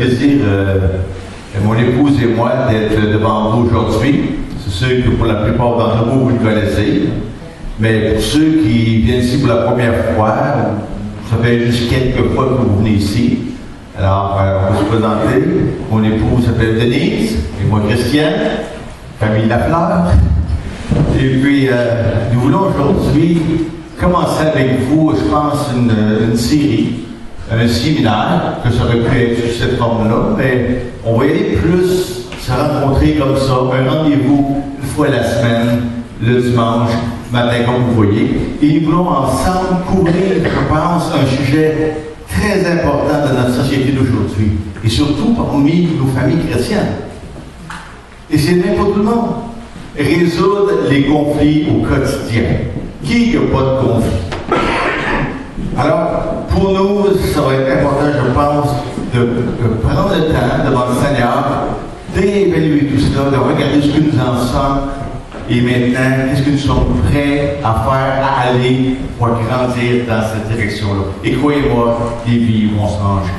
plaisir, mon épouse et moi, d'être devant vous aujourd'hui. C'est sûr que pour la plupart d'entre vous, vous le connaissez. Mais pour ceux qui viennent ici pour la première fois, ça fait juste quelques fois que vous venez ici. Alors, on va se présenter. Mon épouse s'appelle Denise, et moi Christiane, famille Lafleur. Et puis, nous voulons aujourd'hui commencer avec vous, je pense, une série, un séminaire, que ça aurait pu être sous cette forme-là, mais on va y aller plus, se rencontrer comme ça, un rendez-vous une fois la semaine, le dimanche matin, comme vous voyez. Et nous voulons ensemble couvrir, je pense, un sujet très important de notre société d'aujourd'hui, et surtout parmi nos familles chrétiennes. Et c'est même pour tout le monde. Résoudre les conflits au quotidien. Qui n'a pas de conflit? Alors, pour nous, ça va être important, je pense, de prendre le temps devant le Seigneur, d'évaluer tout cela, de regarder ce que nous en sommes, et maintenant, qu'est-ce que nous sommes prêts à faire, à aller pour grandir dans cette direction-là. Et croyez-moi, des vies vont se ranger.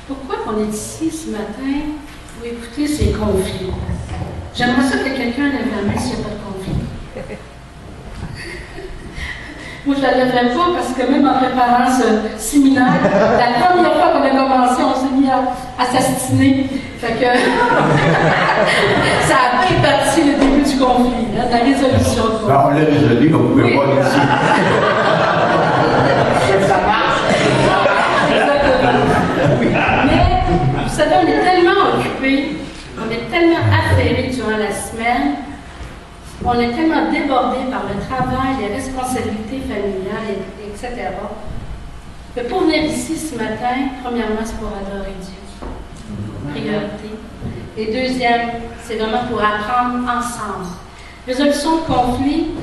Pourquoi on est ici ce matin pour écouter ces conflits? J'aimerais ça que quelqu'un lève la main s'il n'y a pas de conflit. Moi, je ne la lèverais pas parce que même en préparant ce séminaire, la première fois qu'on a commencé, on s'est mis à s'astiner. Fait que ça a bien parti le début du conflit, hein, la résolution du conflit. On l'a résolu, comme vous pouvez voir ici. Ça marche. Exactement. Mais, vous savez, on est tellement occupés, on est tellement affairés durant la semaine, on est tellement débordés par le travail, les responsabilités familiales, etc. que pour venir ici ce matin, premièrement, c'est pour adorer Dieu. Priorité. Et deuxième, c'est vraiment pour apprendre ensemble. Résolution de conflit,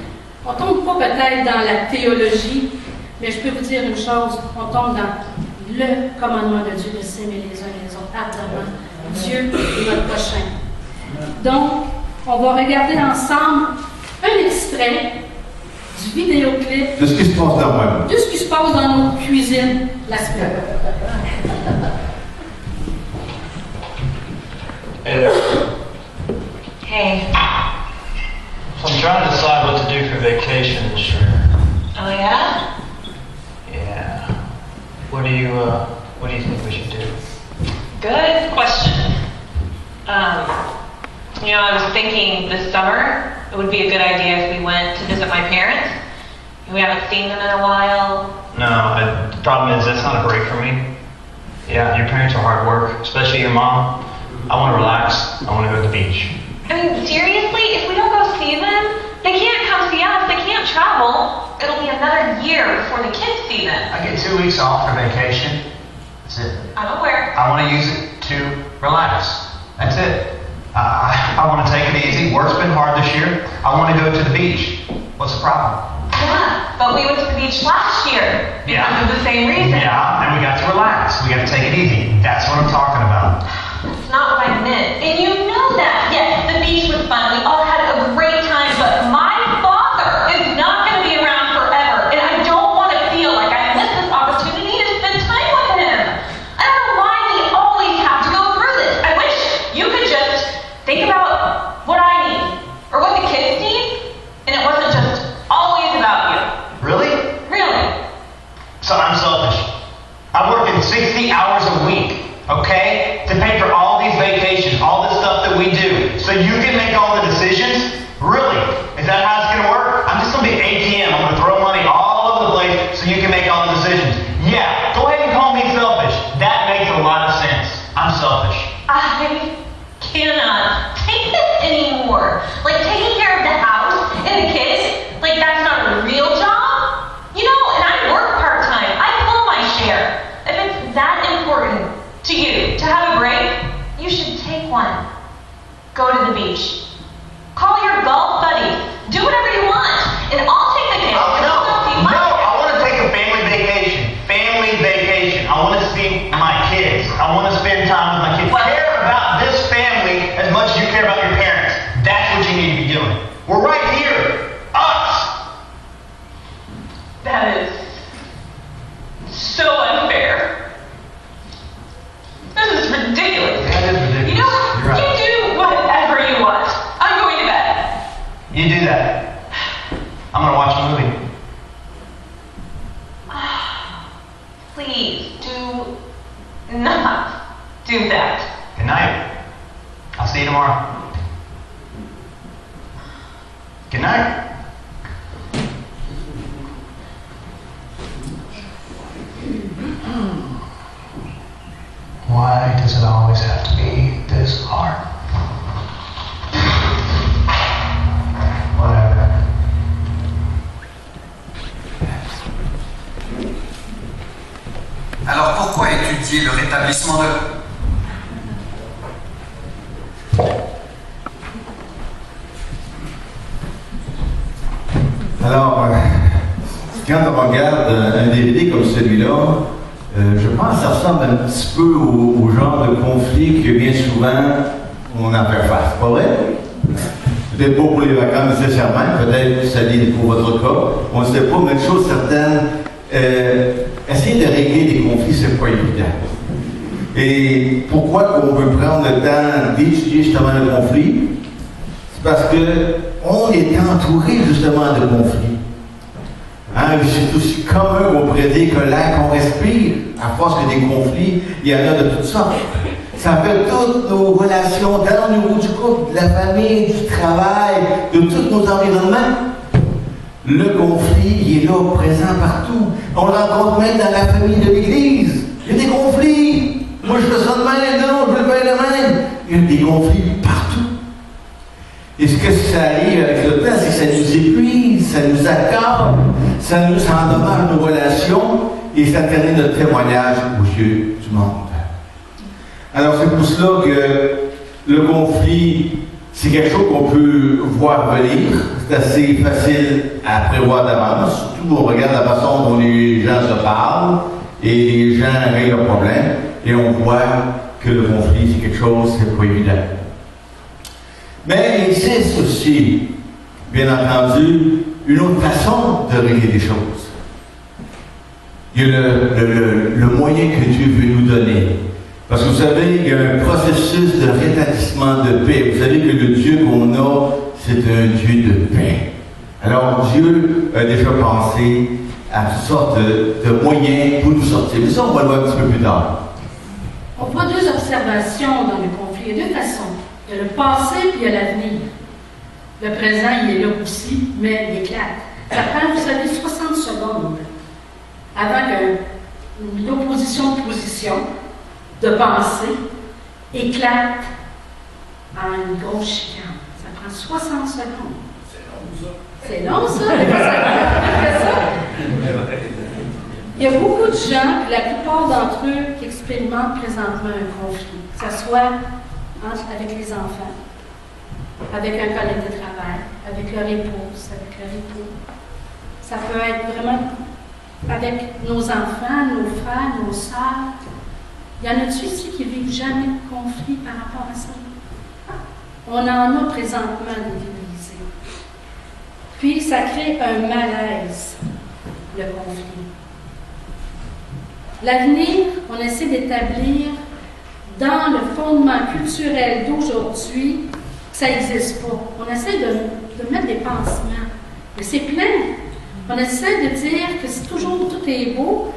on ne tombe pas peut-être dans la théologie, mais je peux vous dire une chose, on tombe dans le commandement de Dieu de s'aimer les uns les autres ardemment. Dieu est notre prochain. Donc, on va regarder ensemble un extrait du vidéoclip de ce qui se passe dans moi. De ce qui se passe dans nos cuisines la semaine. Hey. So I'm trying to decide what to do for vacation this year. Oh yeah? Yeah. What do you think we should do? Good question. I was thinking this summer it would be a good idea if we went to visit my parents. We haven't seen them in a while. No, the problem is that's not a break for me. Yeah, your parents are hard work, especially your mom. I want to relax. I want to go to the beach. I mean, seriously, if we don't go see them, they can't come see us. They can't travel. It'll be another year before the kids see them. I get 2 weeks off for vacation. That's it. I'm aware. I want to use it to relax. That's it. I want to take it easy. Work's been hard this year. I want to go to the beach. What's the problem? Yeah, but we went to the beach last year because of the same reason. Yeah, and we got to relax. We got to take it easy. That's what I'm talking about. That's not what I meant. And you know that. Yes, the beach was fun. We all had a great time, but my father is not going to be around forever, and I don't want to feel like I missed this opportunity to spend time with him. I don't know why we always have to go through this. I wish you could just think about what I need, or what the kids need, and it wasn't just always about you. Really? Really. So I'm selfish. I'm working 60 hours a week, okay, to pay for all these vacations, all this stuff that we do, so you can make all the decisions? Really? Is that how it's going to work? I'm just going to be ATM. I'm going to throw money all over the place so you can make all the decisions. Yeah, go ahead and call me selfish. That makes a lot of sense. I'm selfish. I cannot take this anymore. Like, taking care of the house and the kids, like, that's not a real job. And I work part-time. I pull my share. If it's that important to you to have a break, you should take one. Go to the beach. Call your golf buddies. Do whatever you want. And I'll take the kids. No, I want to take a family vacation. Family vacation. I want to see my kids. I want to spend time with my kids. Care about this family as much as you care about your parents. That's what you need to be doing. We're right here. Us. That is so unfair. you tomorrow. Good night. Why does it always have to be this hard? Whatever. Alors pourquoi étudier le rétablissement de... Alors, quand on regarde un DVD comme celui-là, je pense que ça ressemble un petit peu au genre de conflit que bien souvent on en fait face. Pas vrai? Peut-être pas pour les vacances nécessairement, peut-être que ça l'est pour votre cas. On ne sait pas, mais une chose certaine, essayer de régler des conflits, c'est pas évident. Et pourquoi on veut prendre le temps d'étudier justement le conflit? C'est parce qu'on est entouré justement de conflits. Hein, c'est aussi commun qu'on pourrait dire que l'air qu'on respire, à force que des conflits, il y en a de toutes sortes. Ça fait toutes nos relations, dans le niveau du couple, de la famille, du travail, de tous nos environnements. Le conflit, il est là, présent partout. On le rencontre même dans la famille de l'Église. Il y a des conflits. Moi, je fais ça de même, non, je le fais de même. Il y a des conflits partout. Et ce que ça arrive avec le temps, c'est que ça nous épuise, ça nous accorde, ça endommage nos relations et ça termine notre témoignage aux yeux du monde. Alors c'est pour cela que le conflit, c'est quelque chose qu'on peut voir venir. C'est assez facile à prévoir d'avance, surtout on regarde la façon dont les gens se parlent et les gens règlent leurs problèmes et on voit que le conflit, c'est quelque chose, c'est pas évident. Mais il existe aussi, bien entendu, une autre façon de régler les choses. Il y a le moyen que Dieu veut nous donner. Parce que vous savez, il y a un processus de rétablissement de paix. Vous savez que le Dieu qu'on a, c'est un Dieu de paix. Alors Dieu a déjà pensé à toutes sortes de moyens pour nous sortir. Mais ça, on va le voir un petit peu plus tard. On voit deux observations dans le conflit. Il y a deux façons. Il y a le passé puis il y a l'avenir. Le présent, il est là aussi, mais il éclate. Ça prend, vous savez, 60 secondes avant qu'une opposition de position, de pensée, éclate en une grosse chicane. Ça prend 60 secondes. C'est long, ça? C'est long, ça? Il y a beaucoup de gens, la plupart d'entre eux, qui expérimentent présentement un conflit, que ce soit avec les enfants, avec un collègue de travail, avec leur épouse, avec leur époux. Ça peut être vraiment avec nos enfants, nos frères, nos sœurs. Il y en a-tu ici qui ne vivent jamais de conflit par rapport à ça? On en a présentement des divisés. Puis ça crée un malaise, le conflit. L'avenir, on essaie d'établir dans le fondement culturel d'aujourd'hui, ça n'existe pas. On essaie de mettre des pansements. Mais c'est plein. On essaie de dire que c'est toujours, tout est beau,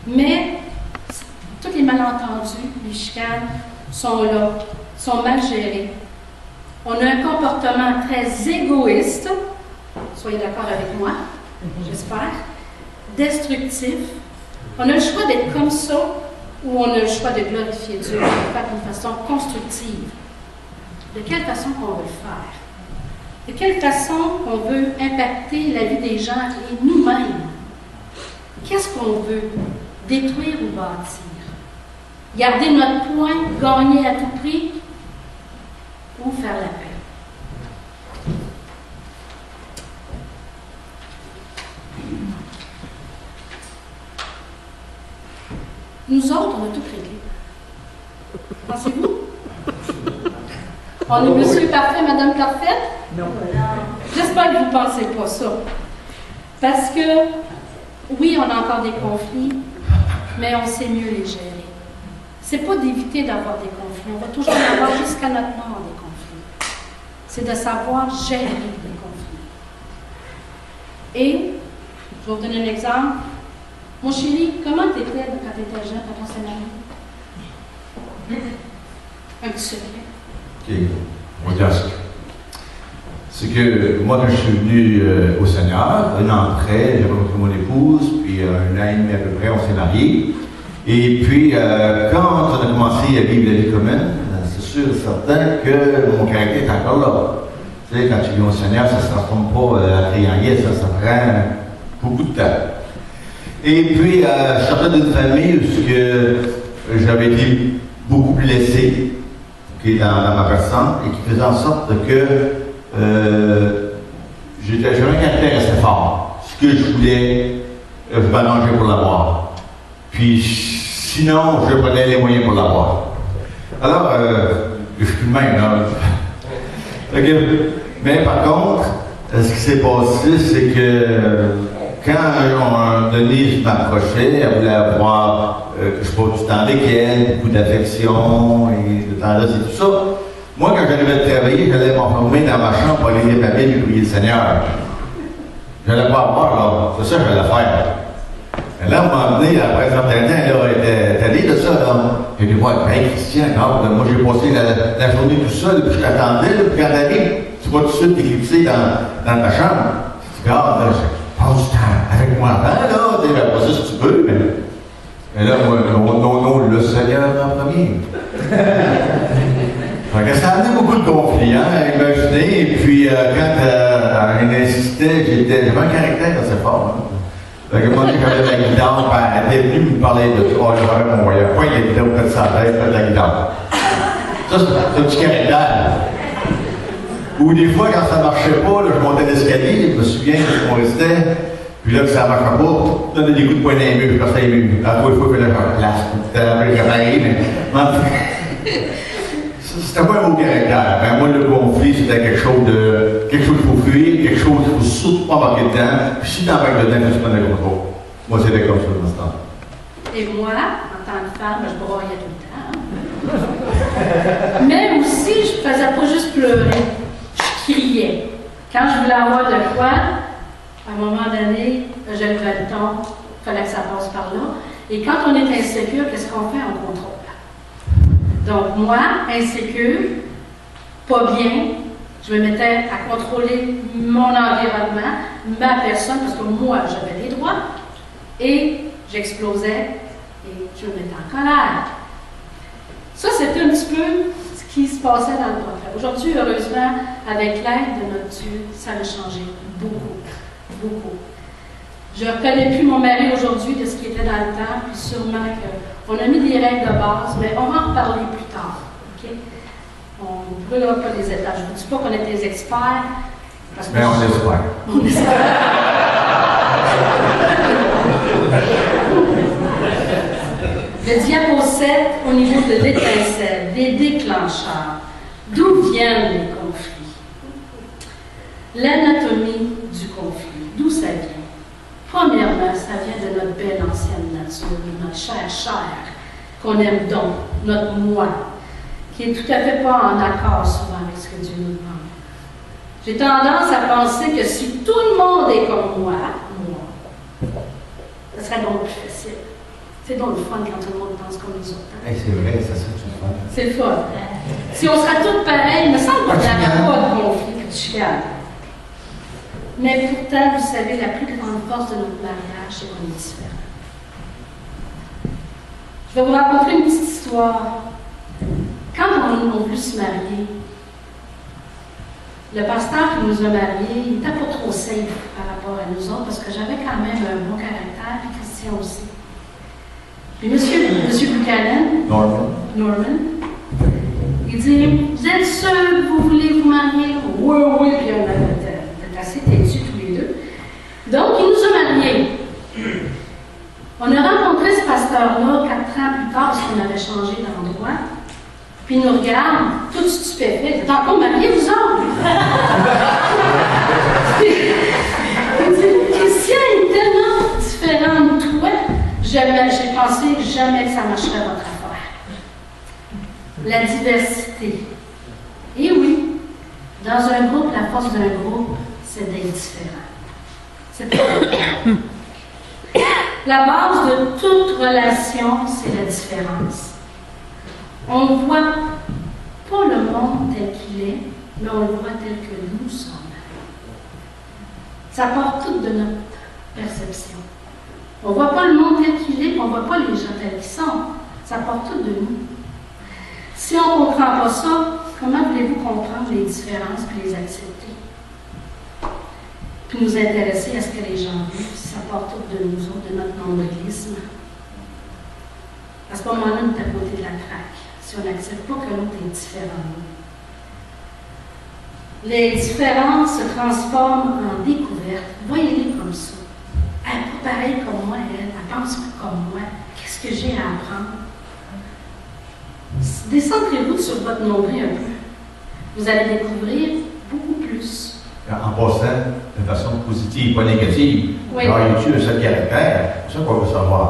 mais tous les malentendus, les chicanes sont là, sont mal gérés. On a un comportement très égoïste, soyez d'accord avec moi, j'espère, destructif. On a le choix d'être comme ça, ou on a le choix de glorifier Dieu, de le faire d'une façon constructive. De quelle façon qu'on veut le faire? De quelle façon qu'on veut impacter la vie des gens et nous-mêmes? Qu'est-ce qu'on veut? Détruire ou bâtir? Garder notre point, gagner à tout prix, ou faire la paix? Nous autres, on a tout réglé. Pensez-vous? On est monsieur parfait, madame parfaite? Non. J'espère que vous ne pensez pas ça. Parce que, oui, on a encore des conflits, mais on sait mieux les gérer. C'est pas d'éviter d'avoir des conflits. On va toujours en avoir jusqu'à notre mort des conflits. C'est de savoir gérer les conflits. Et, je vais vous donner un exemple. Mon chéri, comment tu étais quand tu étais jeune, quand on s'est marié? Un petit secret. on va dire ça. C'est que moi, quand je suis venu au Seigneur, un an après, j'ai rencontré mon épouse, puis un an et demi à peu près, on s'est mariés. Et puis, quand on a commencé à vivre la vie commune, c'est sûr et certain que mon caractère est encore là. Tu sais, quand tu viens au Seigneur, ça ne se transforme pas à triangle, ça prend beaucoup de temps. Et puis, je sortais d'une famille où j'avais été beaucoup blessé dans ma personne et qui faisait en sorte que j'avais un caractère assez fort. Ce que je voulais, je m'arrangeais pour l'avoir. Puis sinon, je prenais les moyens pour l'avoir. Alors, je suis le même, là. Mais par contre, ce qui s'est passé, c'est que quand Denise m'approchait, elle voulait avoir que je passe du temps avec elle, beaucoup d'affection et de tendresse et tout ça. Moi, quand j'arrivais de travailler, j'allais m'enfermer dans ma chambre pour aller lire ma Bible et prier le Seigneur. Je n'allais pas avoir, là. C'est ça que j'allais faire. Et là, on m'a amené, après 31 ans, elle était allée de ça, là. J'ai dit, ouais, hey, Christian, regarde, moi, j'ai passé la journée tout seul, puis je t'attendais, puis quand t'arrives, tu vas tout de suite t'éclipser dans ta chambre. Tu regardes, là, passe du temps avec moi avant, là, tu sais, pas ça si tu veux, mais là, moi, non, le Seigneur en premier. Ça a amené beaucoup de conflits, hein, imaginez, et puis quand elle insistait, j'avais un caractère assez fort, hein. Fait que moi, j'avais de la guitare, elle était venue me parler de oh, j'aurais mon voyage. Point, il était au près de sa tête, de la guitare. Ça, c'est un petit caractère. Ou des fois, quand ça ne marchait pas, là, je montais l'escalier, je me souviens qu'on restait, puis là, que ça ne marchait pas, je donnais des coups de poing dans les murs, puis quand ça y est, à fois, il faut que là, je place, c'était un peu réparé, mais. C'était pas un beau caractère. Ben, moi, le conflit, c'était quelque chose qu'il faut fuir, quelque chose qu'il ne faut surtout pas embarquer dedans. Puis si tu embarques dedans, tu prends le contrôle. Moi, c'était comme ça dans ce temps. Et moi, en tant que femme, je broyais tout le temps. Mais aussi, je ne faisais pas juste pleurer. Je criais. Quand je voulais avoir de quoi, à un moment donné, je levais le ton. Il fallait que ça passe par là. Et quand on est insécure, qu'est-ce qu'on fait? On contrôle. Donc, moi, insécure, pas bien, je me mettais à contrôler mon environnement, ma personne, parce que moi, j'avais des droits, et j'explosais et je me mettais en colère. Ça, c'était un petit peu ce qui se passait dans le prophète. Aujourd'hui, heureusement, avec l'aide de notre Dieu, ça a changé beaucoup, beaucoup. Je ne reconnais plus mon mari aujourd'hui de ce qui était dans le temps, puis sûrement qu'on a mis des règles de base, mais on va en reparler plus tard. Okay? On ne brûlera pas les étages. Je ne vous dis pas qu'on est des experts. Parce que mais on espère. On espère. Le diapo 7, au niveau de l'étincelle, des déclencheurs, d'où viennent les conflits? L'anatomie du conflit, d'où ça vient? Premièrement, ça vient de notre belle ancienne nature, de notre chair, qu'on aime donc, notre moi, qui est tout à fait pas en accord souvent avec ce que Dieu nous demande. J'ai tendance à penser que si tout le monde est comme moi, ça serait donc plus facile. C'est donc le fun quand tout le monde pense comme nous autres. Hey, c'est vrai, ça serait tout fun. C'est le fun. Si on serait tous pareils, il me semble qu'on n'aurait pas de conflit et de chicane. Mais pourtant, vous savez, la plus grande force de notre mariage, c'est qu'on est différents. Je vais vous raconter une petite histoire. Quand on a voulu se marier, le pasteur qui nous a mariés, il n'était pas trop safe par rapport à nous autres, parce que j'avais quand même un bon caractère, puis Christian aussi. Puis Monsieur Buchanan, Norman, il dit, vous êtes sûrs que vous voulez vous marier? Oui, oui, puis on avait assez têtus tous les deux. Donc, il nous a mariés. On a rencontré ce pasteur-là 4 ans plus tard, parce qu'on avait changé d'endroit. Puis il nous regarde, tout stupéfait. Vous êtes encore mariés, vous autres? Il dit, Christian est tellement différent de toi. J'ai pensé jamais que ça marcherait votre affaire. La diversité. Et oui, dans un groupe, la force d'un groupe, c'est d'être différent. C'est pas la base de toute relation, c'est la différence. On voit pas le monde tel qu'il est, mais on le voit tel que nous sommes. Ça part tout de notre perception. On ne voit pas le monde tel qu'il est, on ne voit pas les gens tels qu'ils sont. Ça part tout de nous. Si on ne comprend pas ça, comment voulez-vous comprendre les différences et les accepter? Puis nous intéresser à ce que les gens vivent, si ça part tout de nous autres, de notre nombrilisme. À ce moment-là, on est à côté de la traque, si on n'accepte pas que l'autre est différent de nous. Les différences se transforment en découvertes. Voyez-les comme ça. Elle n'est pas pareille comme moi, elle pense pas comme moi. Qu'est-ce que j'ai à apprendre? Décentrez-vous sur votre nombril un peu. Vous allez découvrir beaucoup plus. En passant, de façon positive, pas négative. Oui. Alors, il y a un seul caractère, c'est ça qu'on veut savoir.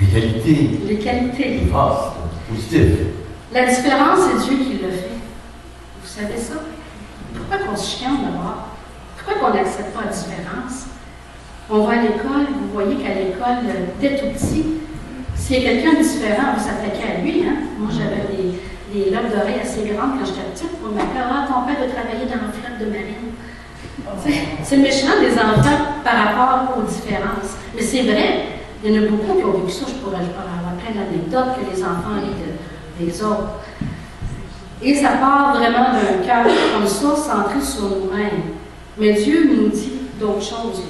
Les qualités. Les qualités. Les forces, positif. La différence, c'est Dieu qui le fait. Vous savez ça? Pourquoi qu'on se chienne d'abord? Pourquoi qu'on n'accepte pas la différence? On va à l'école, vous voyez qu'à l'école, dès tout petit, s'il y a quelqu'un de différent, on va s'attaquer à lui. Hein? Moi, j'avais des lobes d'oreilles assez grandes quand j'étais petite. On m'appelait « Ah, ton père de travailler dans la flotte de marine. » C'est méchant des enfants par rapport aux différences. Mais c'est vrai, il y en a beaucoup qui ont vécu ça. Je pourrais avoir plein d'anecdotes que les enfants et des autres. Et ça part vraiment d'un cœur comme ça, centré sur nous-mêmes. Mais Dieu nous dit d'autres choses.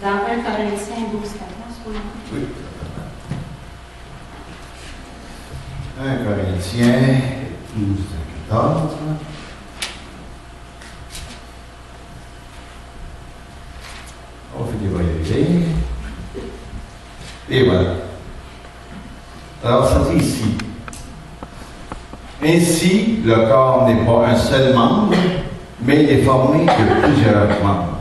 Dans 1 Corinthiens 12, 14, oui. 1 Corinthiens 12, 14. On fait des voyages. Et voilà. Alors, ça dit ici. Ainsi, le corps n'est pas un seul membre, mais il est formé de plusieurs membres.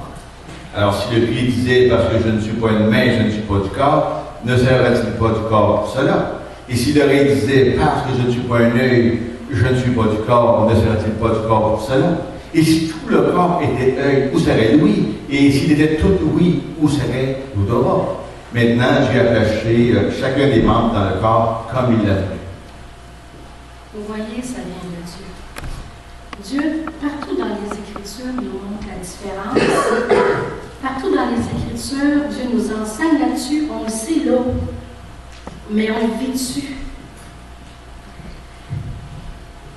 Alors, si le pied disait, parce que je ne suis pas une main, je ne suis pas du corps, ne serait-il pas du corps pour cela? Et si l'oreille disait, parce que je ne suis pas un œil, je ne suis pas du corps, ne serait-il pas du corps pour cela? Et si tout le corps était œil, où serait l'ouïe? Et s'il était tout ouïe, où serait l'odorat? Maintenant, j'ai attaché chacun des membres dans le corps comme il l'a fait. Vous voyez, ça vient de Dieu. Dieu, partout dans les Écritures, nous montre la différence. Partout dans les Écritures, Dieu nous enseigne là-dessus. On le sait là, mais on le vit dessus.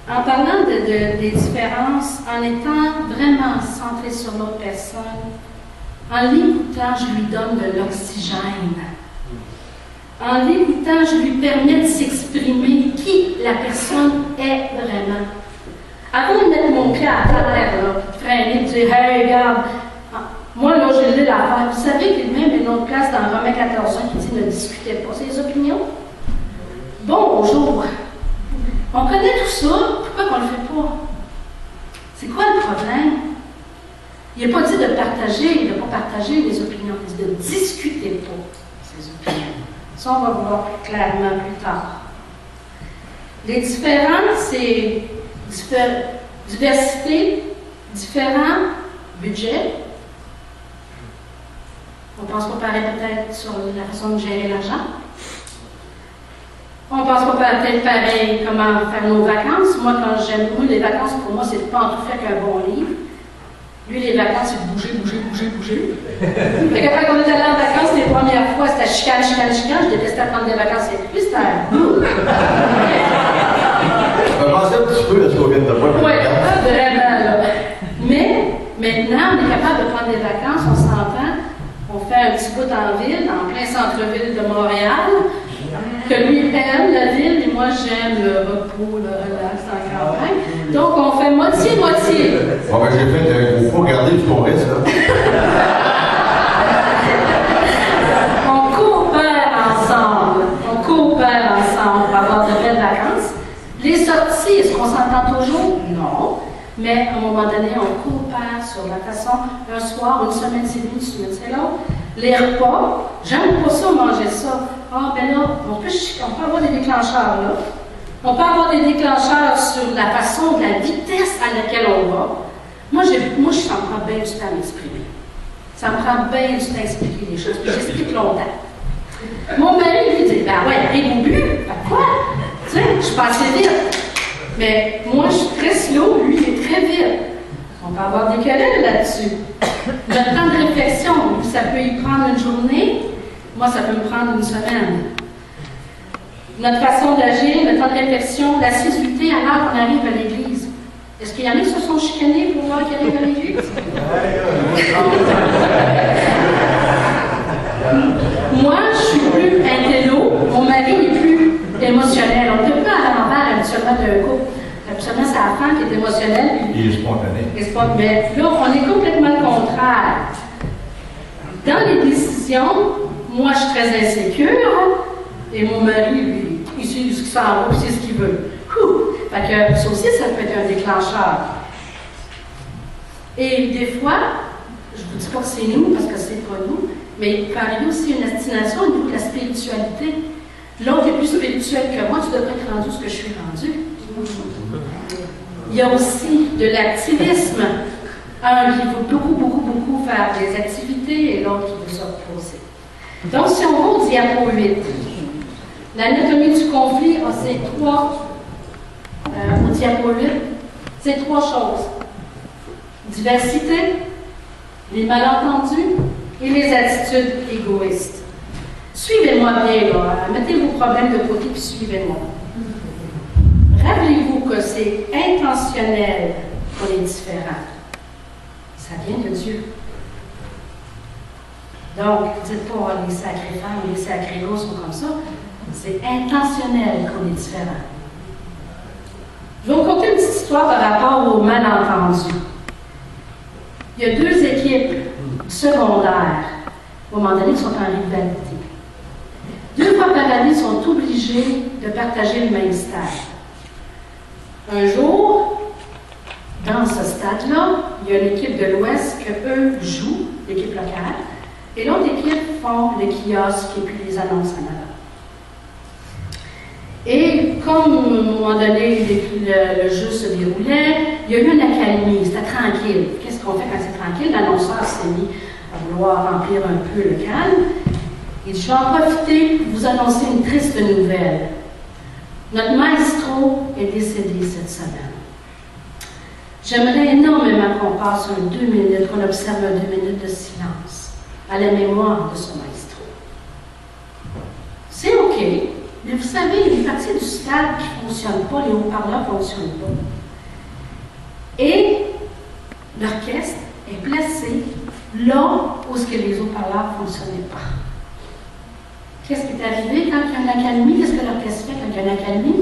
En parlant des différences, en étant vraiment centré sur l'autre personne, en l'écoutant, je lui donne de l'oxygène. En l'écoutant, je lui permets de s'exprimer qui la personne est vraiment. Avant de mettre mon pied à terre, freiner, de dire « Hey, regarde, moi, là, j'ai lu l'affaire. » Vous savez qu'il y a même une autre place dans Romains 14 qui dit « Ne discutez pas ses opinions. » Bonjour. On connaît tout ça. Pourquoi qu'on ne le fait pas? C'est quoi le problème? Il n'a pas dit de partager, il n'a pas partagé les opinions. Il dit de discuter pas ses opinions. Ça, on va voir clairement plus tard. Les différences, c'est diversité, différents budgets. On ne pense pas pareil peut-être sur la façon de gérer l'argent. On ne pense pas peut-être pareil comment faire nos vacances. Moi, les vacances, pour moi, c'est pas en tout faire qu'un bon livre. Lui, les vacances, c'est bouger. Fait que quand on est allé en vacances, les premières fois, c'était chicane. Je détestais prendre des vacances avec lui, c'était un bout. Je vais penser un petit peu à ce qu'on vient de voir. Oui, vraiment, là. Mais, maintenant, on est capable de prendre des vacances, on s'entend. On fait un petit bout en ville, en plein centre-ville de Montréal, que lui aime la ville, et moi, j'aime le repos, le relax en campagne. Donc, on fait moitié-moitié. Bon, ben, j'ai fait un gros coup, regardez ce qu'on reste, là. On coopère ensemble pour avoir de belles vacances. Les sorties, est-ce qu'on s'entend toujours? Non. Mais à un moment donné, on coopère sur la façon, un soir, une semaine c'est l'une, une semaine c'est l'autre. Les repas, j'aime pas ça, manger ça. Ah, ben là, on peut avoir des déclencheurs là. On peut avoir des déclencheurs sur la façon, de la vitesse à laquelle on va. Moi, ça me prend bien du temps à m'exprimer. Ça me prend bien du temps à expliquer les choses, puis j'explique longtemps. Mon mari, lui, dit, ben ouais, arrive au but, ben quoi? Tu sais, je passais vite. Mais moi, je suis très slow, lui, il est très vite. On peut avoir des querelles là-dessus. Notre temps de réflexion, ça peut y prendre une journée, moi, ça peut me prendre une semaine. Notre façon d'agir, le temps de réflexion, l'assiduité à l'heure qu'on arrive à l'église. Est-ce qu'il y en a qui se sont chicanés pour l'heure qu'ils arrivent à l'église? Moi, je suis plus intello, mon mari est plus émotionnel. On ne peut pas à l'envers habituellement d'un couple. Habituellement, c'est la femme qui est émotionnelle. Il est spontané. Mais là, on est complètement le contraire. Dans les décisions, moi, je suis très insécure, et mon mari, lui, il sait ce qui s'en va, il sait ce qu'il veut. Fait que ça aussi, ça peut être un déclencheur. Et des fois, je ne vous dis pas que c'est nous, parce que c'est pas nous, mais il peut arriver aussi une destination au niveau de la spiritualité. L'autre est plus spirituel que moi, tu devrais être rendu ce que je suis rendu. Il y a aussi de l'activisme. Un qui veut beaucoup faire des activités et l'autre qui veut s'opposer. Donc, si on va au diapo 8, l'anatomie du conflit a ces trois, au diapo 8, ces trois choses. Diversité, les malentendus et les attitudes égoïstes. Suivez-moi bien, là. Mettez vos problèmes de côté et suivez-moi. Rappelez-vous que c'est intentionnel qu'on est différent. Ça vient de Dieu. Donc, dites pas les sacrés femmes ou les sacrés gars sont comme ça. C'est intentionnel qu'on est différent. Je vais vous conter une petite histoire par rapport aux malentendus. Il y a deux équipes secondaires, à un moment donné, qui sont en rivalité. 2 fois par année, ils sont obligés de partager le même stade. Un jour, dans ce stade-là, il y a l'équipe de l'Ouest qu'eux jouent, l'équipe locale, et l'autre équipe font le kiosque et puis les annonces en avant. Et comme, à un moment donné, le jeu se déroulait, il y a eu une accalmie, c'était tranquille. Qu'est-ce qu'on fait quand c'est tranquille? L'annonceur s'est mis à vouloir remplir un peu le calme. Et je vais en profiter pour vous annoncer une triste nouvelle. Notre maestro est décédé cette semaine. J'aimerais énormément qu'on passe 2 minutes, qu'on observe 2 minutes de silence à la mémoire de ce maestro. C'est OK. Mais vous savez, il y a des parties du stade qui ne fonctionnent pas, les haut-parleurs ne fonctionnent pas. Et l'orchestre est placé là où les haut-parleurs ne fonctionnaient pas. Qu'est-ce qui est arrivé quand il y a une accalmie? Qu'est-ce que l'orchestre fait quand il y a une accalmie?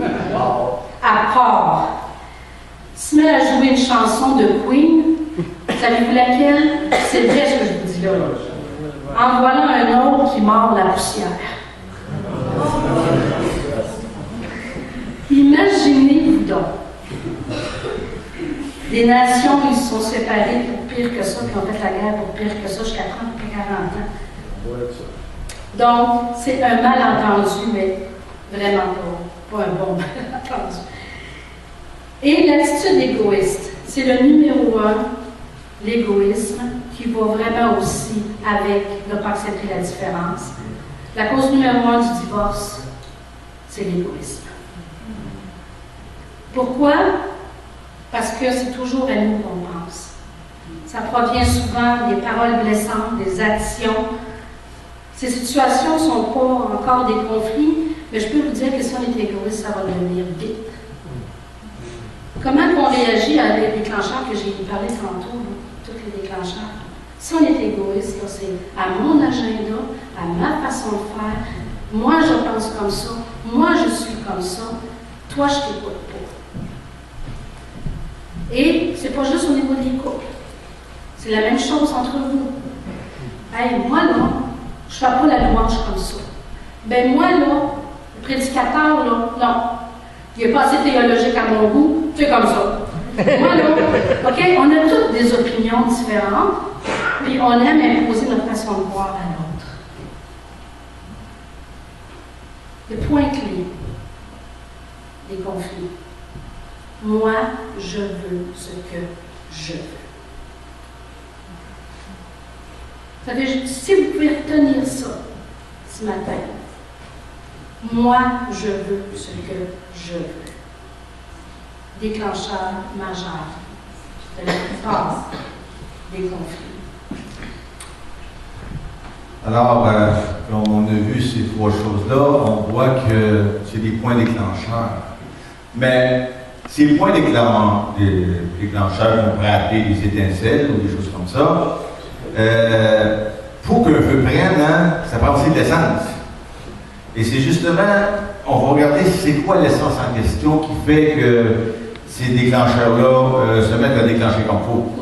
À part. Il se met à jouer une chanson de Queen. Savez-vous laquelle? C'est vrai ce que je vous dis là. En voilà un autre qui mord la poussière. Imaginez-vous donc. Des nations, ils se sont séparés pour pire que ça, puis ont fait la guerre pour pire que ça jusqu'à 30 et 40 ans. Donc, c'est un malentendu, mais vraiment pas un bon malentendu. Et l'attitude égoïste, c'est le numéro 1, l'égoïsme, qui va vraiment aussi avec ne pas accepter la différence. La cause numéro 1 du divorce, c'est l'égoïsme. Pourquoi? Parce que c'est toujours à nous qu'on pense. Ça provient souvent des paroles blessantes, des actions. Ces situations ne sont pas encore des conflits, mais je peux vous dire que si on est égoïste, ça va devenir vite. Comment on réagit à les déclencheurs que j'ai parlé tantôt, tous les déclencheurs? Si on est égoïste, c'est à mon agenda, à ma façon de faire. Moi, je pense comme ça. Moi, je suis comme ça. Toi, je t'écoute pas. Et c'est pas juste au niveau des couples. C'est la même chose entre vous. Hey, moi, là, je fais pas la louange comme ça. Ben moi, là, le prédicateur, là, non. Il n'est pas assez théologique à mon goût, c'est comme ça. Moi, là, OK, on a toutes des opinions différentes, puis on aime imposer notre façon de voir à l'autre. Le point clé des conflits. Moi, je veux ce que je veux. Ça fait, si vous pouvez retenir ça ce matin, moi, je veux ce que je veux. déclencheurs majeurs de la plupart des conflits. Alors, comme on a vu ces trois choses-là, on voit que c'est des points déclencheurs. Mais ces points déclencheurs, on pourrait appeler des étincelles ou des choses comme ça, pour qu'un feu prenne, hein, ça prend aussi de l'essence. Et c'est justement, on va regarder c'est quoi l'essence en question qui fait que ces déclencheurs-là se mettent à déclencher comme il faut.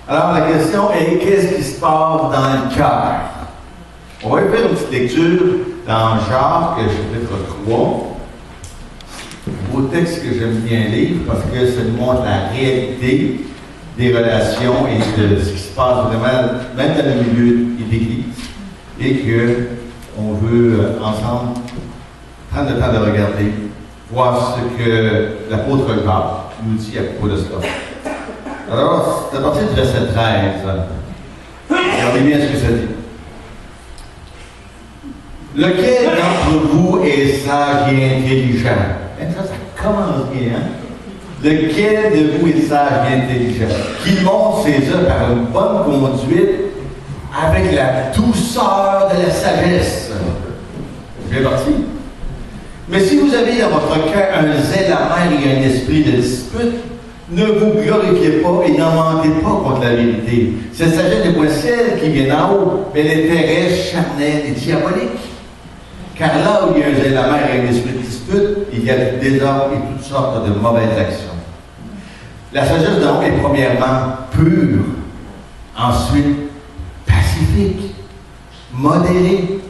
Alors la question est, qu'est-ce qui se passe dans le cœur? On va faire une petite lecture dans Jacques, chapitre 3. Un beau texte que j'aime bien lire parce que ça nous montre la réalité des relations et de ce qui se passe vraiment, même dans le milieu de l'Église, et qu'on veut ensemble prendre le temps de regarder, voir ce que l'apôtre Jacques nous dit à propos de cela. Alors, c'est à partir du verset 13. Regardez bien ce que ça dit. Lequel d'entre vous est sage et intelligent? Ça commence bien, hein? Lequel de vous est sage et intelligent? Qui montre ses œuvres par une bonne conduite avec la douceur de la sagesse. Bien parti. Mais si vous avez dans votre cœur un zèle amer et un esprit de dispute, ne vous glorifiez pas et n'en mentez pas contre la vérité. Cette sagesse n'est pas celle qui vient d'en haut, mais elle est terrestre, charnelle et diabolique. Car là où il y a un zèle amer et un esprit de dispute, il y a du désordre et toutes sortes de mauvaises actions. La sagesse d'en haut est premièrement pure, ensuite pacifique, modérée,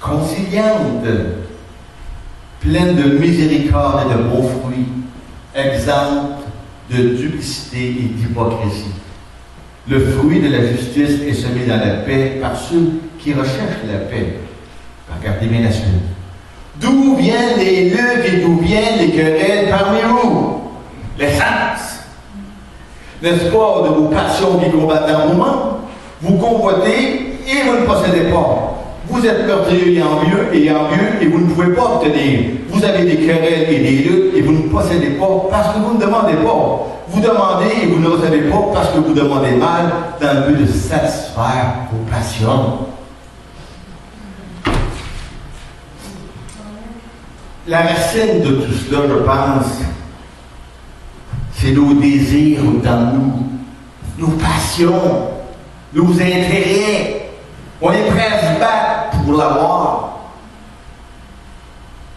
conciliante, pleine de miséricorde et de bons fruits, exempte de duplicité et d'hypocrisie. Le fruit de la justice est semé dans la paix par ceux qui recherchent la paix. Regardez bien la suite. D'où viennent les luttes et d'où viennent les querelles parmi vous? L'essence. N'est-ce pas de vos passions qui combattent dans vos membres? Vous convoitez et vous ne possédez pas. Vous êtes meurtriers et envieux et vous ne pouvez pas obtenir. Vous avez des querelles et des luttes et vous ne possédez pas parce que vous ne demandez pas. Vous demandez et vous ne recevez pas parce que vous demandez mal dans le but de satisfaire vos passions. La racine de tout cela, je pense, c'est nos désirs dans nous, nos passions, nos intérêts. On est prêt à se battre pour l'avoir.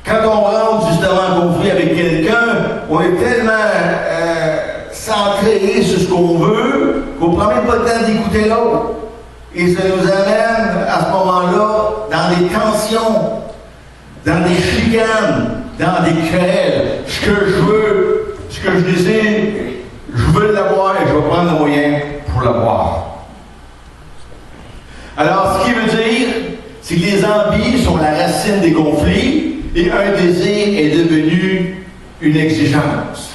Quand on rentre justement en conflit avec quelqu'un, on est tellement centré sur ce qu'on veut qu'on ne prend même pas le temps d'écouter l'autre. Et ça nous amène à ce moment-là dans des tensions, dans des chicanes, dans des querelles. Ce que je veux, ce que je désire, je veux l'avoir et je vais prendre le moyen pour l'avoir. Alors, ce qui veut dire, c'est que les envies sont la racine des conflits et un désir est devenu une exigence.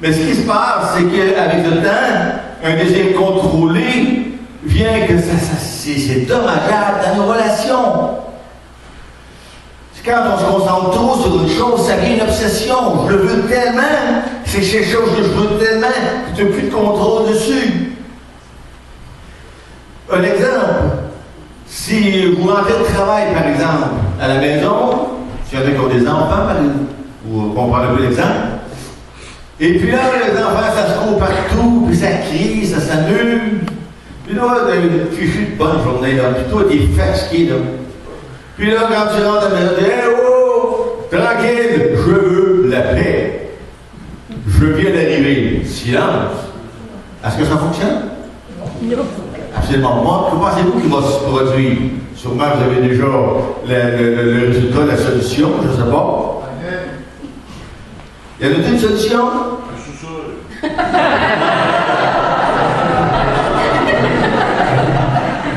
Mais ce qui se passe, c'est qu'avec le temps, un désir contrôlé vient que c'est dommageable dans nos relations. Quand on se concentre trop sur une chose, ça devient une obsession. Je le veux tellement, c'est quelque chose que je veux tellement, que tu n'as plus de contrôle dessus. Un exemple, si vous rentrez de travail, par exemple, à la maison, s'il y en a qui ont des enfants, ou on prend un peu l'exemple, et puis là, les enfants, ça se court partout, puis ça crie, ça s'amuse, puis là, t'as une fichue de bonne journée, là, puis toi, t'es fatigué, là. Puis là, quand tu rentres à la maison, tu dis, hey, oh, tranquille, je veux la paix. Je viens d'arriver. Silence. Est-ce que ça fonctionne? Non. Absolument pas. Que pensez-vous qui va se produire? Sûrement, vous avez déjà le résultat de la solution, je ne sais pas. Il y a une solution? Un sous-sol.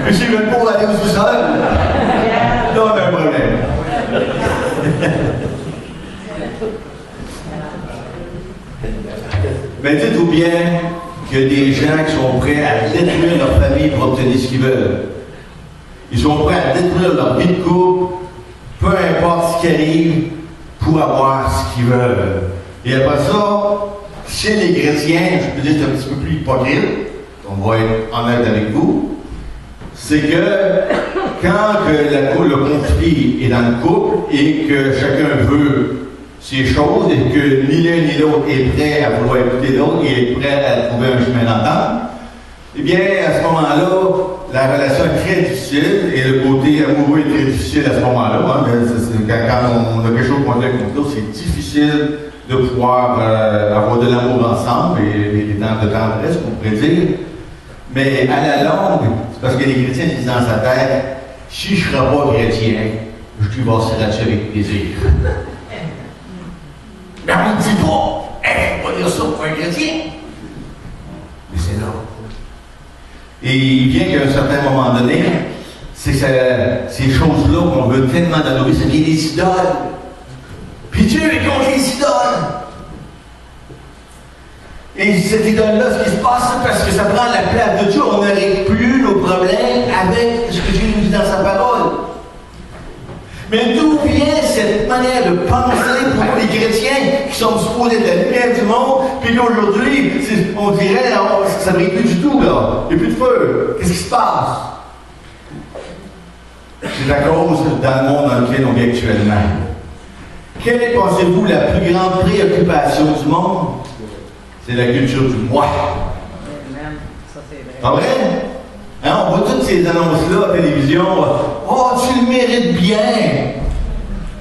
Mais s'ils veulent pas aller au sous-sol, là, on a un problème. Mais dites-vous bien qu'il y a des gens qui sont prêts à détruire leur famille pour obtenir ce qu'ils veulent. Ils sont prêts à détruire leur vie de couple, peu importe ce qui arrive, pour avoir ce qu'ils veulent. Et après ça, chez les chrétiens, je peux dire que c'est un petit peu plus hypocrite, on va être honnête avec vous, c'est que quand le conflit est dans le couple et que chacun veut ses choses et que ni l'un ni l'autre est prêt à vouloir écouter l'autre et est prêt à trouver un chemin d'entente, eh bien, à ce moment-là, la relation est très difficile et le côté amoureux est très difficile à ce moment-là. Hein, quand on a quelque chose contre l'autre, c'est difficile de pouvoir avoir de l'amour ensemble et des temps de tendresse, on pourrait dire. Mais à la longue, c'est parce que les chrétiens disent dans sa tête, si je ne serais pas chrétien, je divorcerais là-dessus avec plaisir. Mais on ne dit pas, hey, on va dire ça pour un chrétien. Mais c'est là. Et il vient qu'à un certain moment donné, c'est ces choses-là qu'on veut tellement adorer, ça devient des idoles. Puis Dieu est contre les idoles. Et cette idole-là, ce qui se passe, c'est parce que ça prend la place de Dieu. On ne règle plus nos problèmes avec ce que Dieu nous dit dans sa parole. Mais d'où vient cette manière de penser pour les chrétiens qui sont supposés être la lumière du monde, puis qu'aujourd'hui, on dirait, ça ne brille plus du tout, là. Il n'y a plus de feu. Qu'est-ce qui se passe? C'est à cause dans le monde dans lequel on vit actuellement. Quelle est, pensez-vous, la plus grande préoccupation du monde? C'est la culture du moi. Pas vrai? Hein, on voit toutes ces annonces-là à la télévision. Oh, tu le mérites bien.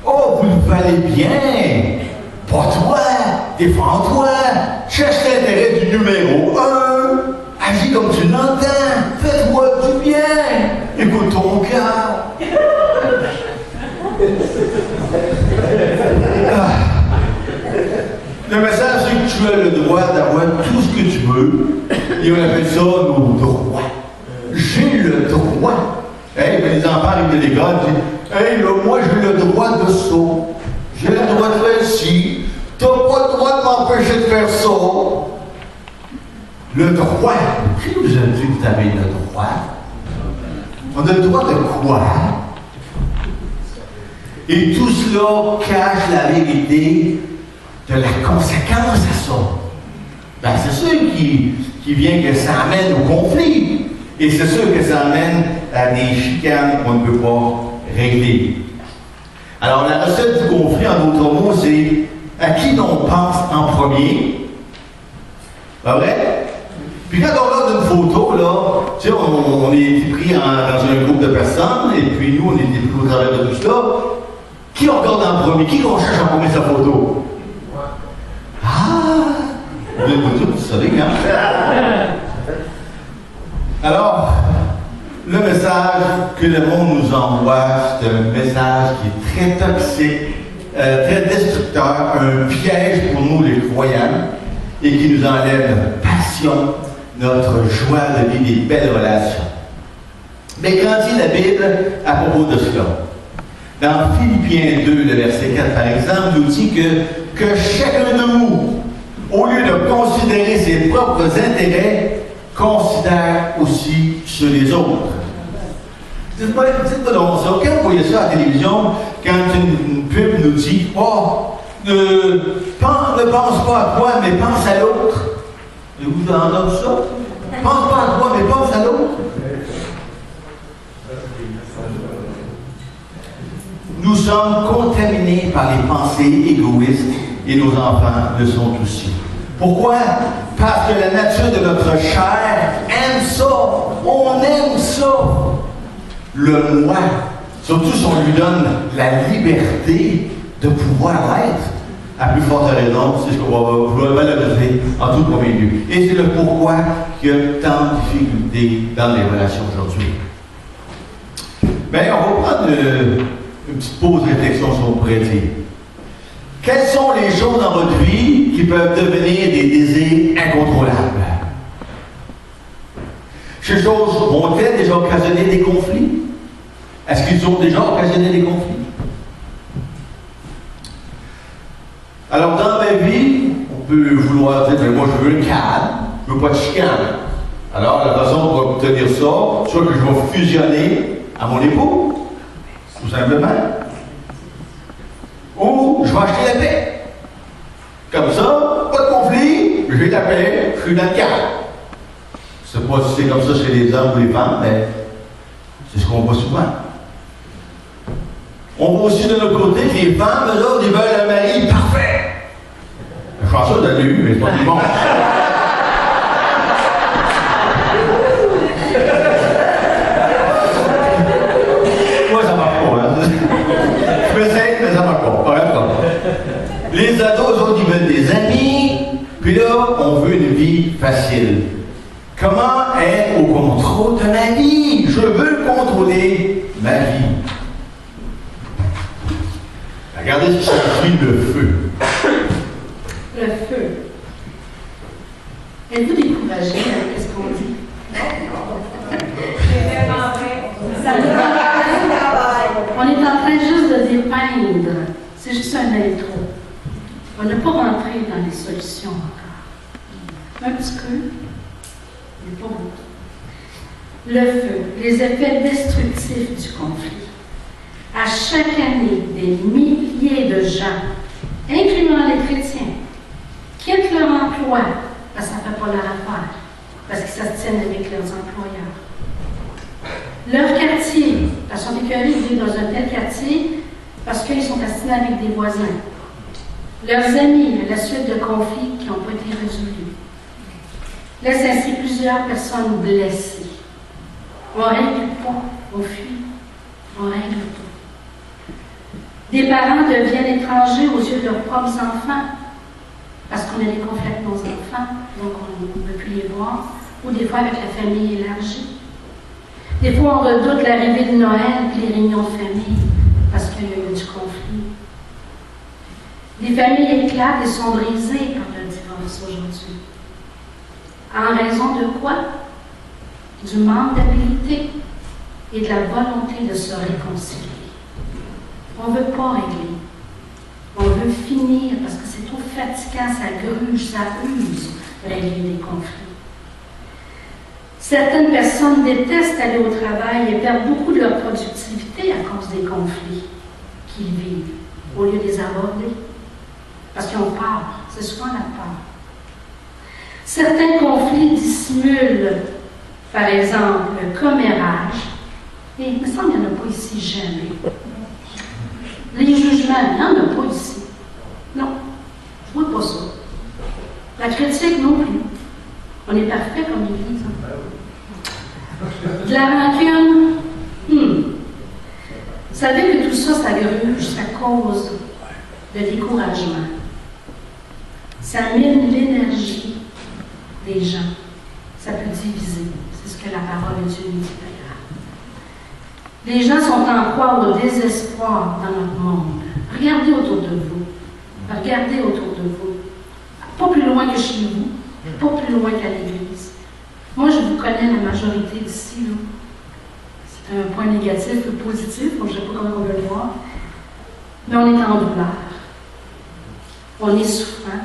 Oh, vous le valez bien. Pas toi. Défends-toi. Cherche l'intérêt du numéro 1. Agis comme tu l'entends. Fais-toi du bien. Écoute ton cœur. Le message, c'est que tu as le droit d'avoir tout ce que tu veux. Et on appelle ça nos droits. J'ai le droit. Hey, les enfants arrivent de l'école disent, hey, là, moi, j'ai le droit de ça. J'ai le droit de faire ci. T'as pas le droit de m'empêcher de faire ça. Le droit. Qui vous a dit que vous avez le droit? On a le droit de quoi? Et tout cela cache la vérité de la conséquence à ça. Ben, c'est sûr qui vient que ça amène au conflit. Et c'est sûr que ça amène à des chicanes qu'on ne peut pas régler. Alors, la recette du conflit, en d'autres mots, c'est à qui l'on pense en premier. Pas vrai? Puis quand on regarde une photo, là, tu sais, on est pris dans un groupe de personnes, et puis nous, on est pris au travers de tout ça. Qui on regarde en premier? Qui qu'on cherche en premier sa photo? Ah! Vous êtes tous savez, hein? Alors, le message que le monde nous envoie, c'est un message qui est très toxique, très destructeur, un piège pour nous les croyants, et qui nous enlève notre passion, notre joie de vivre des belles relations. Mais qu'en dit la Bible à propos de cela? Dans Philippiens 2, le verset 4, par exemple, nous dit que chacun de nous, au lieu de considérer ses propres intérêts, considère aussi ceux des autres. Dites-moi donc ça. Quand vous voyez ça à la télévision, quand une pub nous dit « Oh, ne pense pas à toi, mais pense à l'autre. » Et vous entendez ça? Pense pas à toi, mais pense à l'autre. Nous sommes contaminés par les pensées égoïstes et nos enfants le sont aussi. Pourquoi? Parce que la nature de notre chair aime ça. On aime ça. Le moi, surtout si on lui donne la liberté de pouvoir être, à plus forte raison, c'est ce qu'on va vouloir valoriser en tout premier lieu. Et c'est le pourquoi qu'il y a tant de difficultés dans les relations aujourd'hui. Bien, on va prendre une petite pause de réflexion sur le prêté. Quelles sont les choses dans votre vie qui peuvent devenir des désirs incontrôlables? Ces choses vont-elles déjà occasionner des conflits? Est-ce qu'ils ont déjà occasionné des conflits? Alors, dans ma vie, on peut vouloir dire, moi je veux un calme, je ne veux pas de chicane. Alors, la façon pour obtenir ça, soit que je vais fusionner à mon époux, tout simplement, ou je vais acheter la paix. Comme ça, pas de conflit, j'ai la paix, je suis dans le cadre. Je ne sais pas si c'est comme ça chez les hommes ou les femmes, mais c'est ce qu'on voit souvent. On voit aussi de l'autre côté que les femmes, eux autres, ils veulent un mari parfait. Chanceux de lui, mais c'est pas tout le monde. Moi, ça marche pas, hein. Je me sais, mais ça marche pas. Bref, les ados, eux autres, ils veulent des amis, puis là, on veut une vie facile. Comment être au contrôle de ma vie? Je veux contrôler ma vie. Regardez ce qui s'ensuit, le feu. Le feu. Êtes-vous découragé avec ce qu'on dit? On est en train juste de dépeindre. C'est juste un intro. On n'a pas rentré dans les solutions encore. Un petit peu, mais pas beaucoup. Le feu, les effets destructifs du conflit. À chaque année, des milliers de gens, incluant les chrétiens, quittent leur emploi parce que ça ne fait pas leur affaire, parce qu'ils s'abstiennent avec leurs employeurs. Leur quartier, parce qu'ils sont écœurés de vivre dans un tel quartier, parce qu'ils sont assis avec des voisins. Leurs amis, à la suite de conflits qui n'ont pas été résolus. Laissent ainsi plusieurs personnes blessées. On ne règle pas, on fuit, on ne règle pas. Des parents deviennent étrangers aux yeux de leurs propres enfants parce qu'on a des conflits avec nos enfants, donc on ne peut plus les voir, ou des fois avec la famille élargie. Des fois, on redoute l'arrivée de Noël et les réunions de famille parce qu'il y a eu du conflit. Les familles éclatent et sont brisées par le divorce aujourd'hui. En raison de quoi? Du manque d'habilité et de la volonté de se réconcilier. On ne veut pas régler. On veut finir parce que c'est trop fatigant, ça gruge, ça use de régler des conflits. Certaines personnes détestent aller au travail et perdent beaucoup de leur productivité à cause des conflits qu'ils vivent, au lieu de les aborder. Parce qu'ils ont peur. C'est souvent la peur. Certains conflits dissimulent, par exemple, le commérage. Et il me semble qu'il n'y en a pas ici jamais. Les jugements, il n'y en a pas ici. Non, je ne vois pas ça. La critique non plus. On est parfait comme Église. De la rancune. Vous savez que tout ça, ça gruge, ça cause le découragement. Ça mine l'énergie des gens. Ça peut diviser. C'est ce que la parole de Dieu nous dit d'ailleurs. Les gens sont en proie au désespoir dans notre monde. Regardez autour de vous. Regardez autour de vous. Pas plus loin que chez vous, pas plus loin qu'à l'église. Moi, je vous connais la majorité d'ici. C'est un point négatif ou positif, donc je ne sais pas comment on veut le voir. Mais on est en douleur. On est souffrant.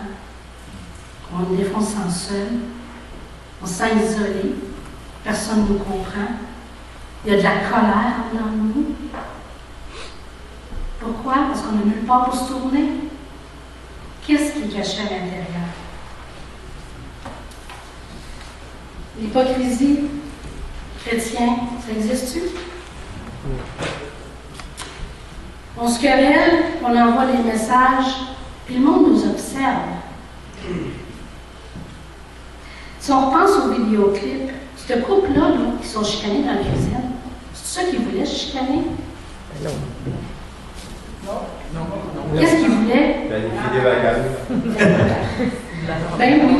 On est défonçant seul. On se sent isolé. Personne ne nous comprend. Il y a de la colère dans nous. Pourquoi? Parce qu'on n'a nulle part pour se tourner. Qu'est-ce qui est caché à l'intérieur? L'hypocrisie chrétienne, ça existe-tu? On se querelle, on envoie des messages, puis le monde nous observe. Si on repense aux vidéoclips, ce couple-là, qui sont chicanés dans la cuisine, c'est ça qu'ils voulaient, se chicaner? Non. Qu'est-ce qu'ils voulaient? Ben oui.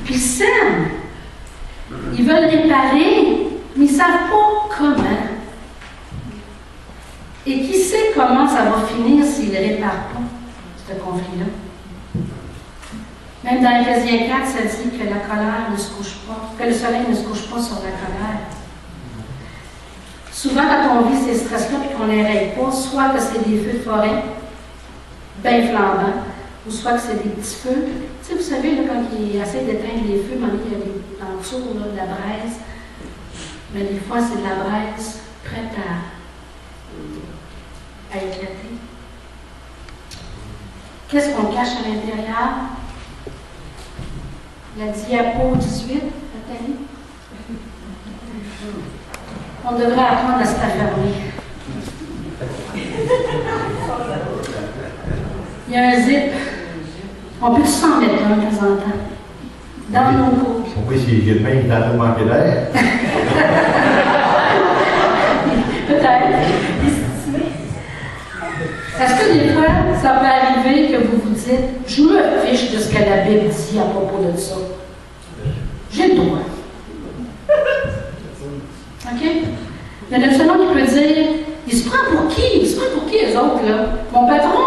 Puis ils s'aiment. Ils veulent réparer, mais ils ne savent pas comment. Et qui sait comment ça va finir s'ils ne réparent pas, ce conflit-là? Même dans Éphésiens 4, ça dit que la colère ne se couche pas, que le soleil ne se couche pas sur la colère. Souvent, quand on vit ces stress-là et qu'on ne les règle pas, soit que c'est des feux de forêt, bien flambants, ou soit que c'est des petits feux. Tu sais, vous savez, là, quand ils essaient d'éteindre les feux, il y a en dessous de la braise, mais des fois, c'est de la braise prête à éclater. Qu'est-ce qu'on cache à l'intérieur? La diapo 18, Nathalie? On devrait apprendre à se la fermer. Il y a un zip. On peut s'en mettre un de temps en temps. Dans nos cours. Oui, si j'ai pas une table manqué d'air. Peut-être. Est-ce que des fois, ça peut arriver que vous vous dites, je me fiche de ce que la Bible dit à propos de ça. J'ai le droit. OK? Il y en a seulement qui peut dire, il se prend pour qui? Il se prend pour qui, les autres, là? Mon patron?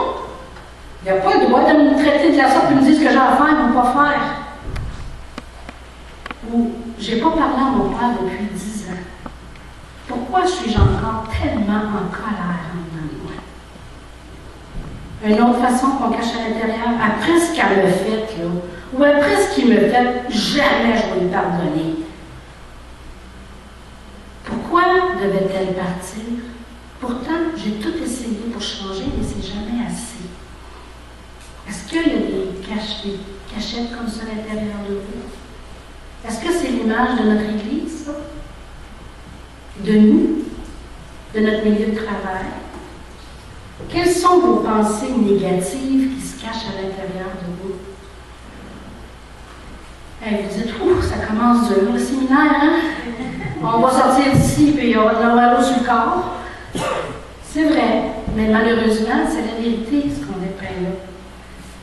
Il n'a pas le droit de me traiter de la sorte et me dire ce que j'ai à faire ou pas faire. Ou, j'ai pas parlé à mon père depuis 10 ans. Pourquoi suis-je encore tellement en colère en dedans de moi? Une autre façon qu'on cache à l'intérieur, après ce qu'elle me fait, là, ou après ce qu'il me fait, jamais je vais lui pardonner. Pourquoi devait-elle partir? Pourtant, j'ai tout essayé pour changer, mais c'est jamais assez. Est-ce qu'il y a des cachettes comme ça à l'intérieur de vous? Est-ce que c'est l'image de notre Église, ça? De nous? De notre milieu de travail? Quelles sont vos pensées négatives qui se cachent à l'intérieur de vous? Hey, vous dites, ouh, ça commence dur, le séminaire, hein? On va sortir d'ici, puis on va avoir l'eau sur le corps. C'est vrai, mais malheureusement, c'est la vérité, ce qu'on est prêt là.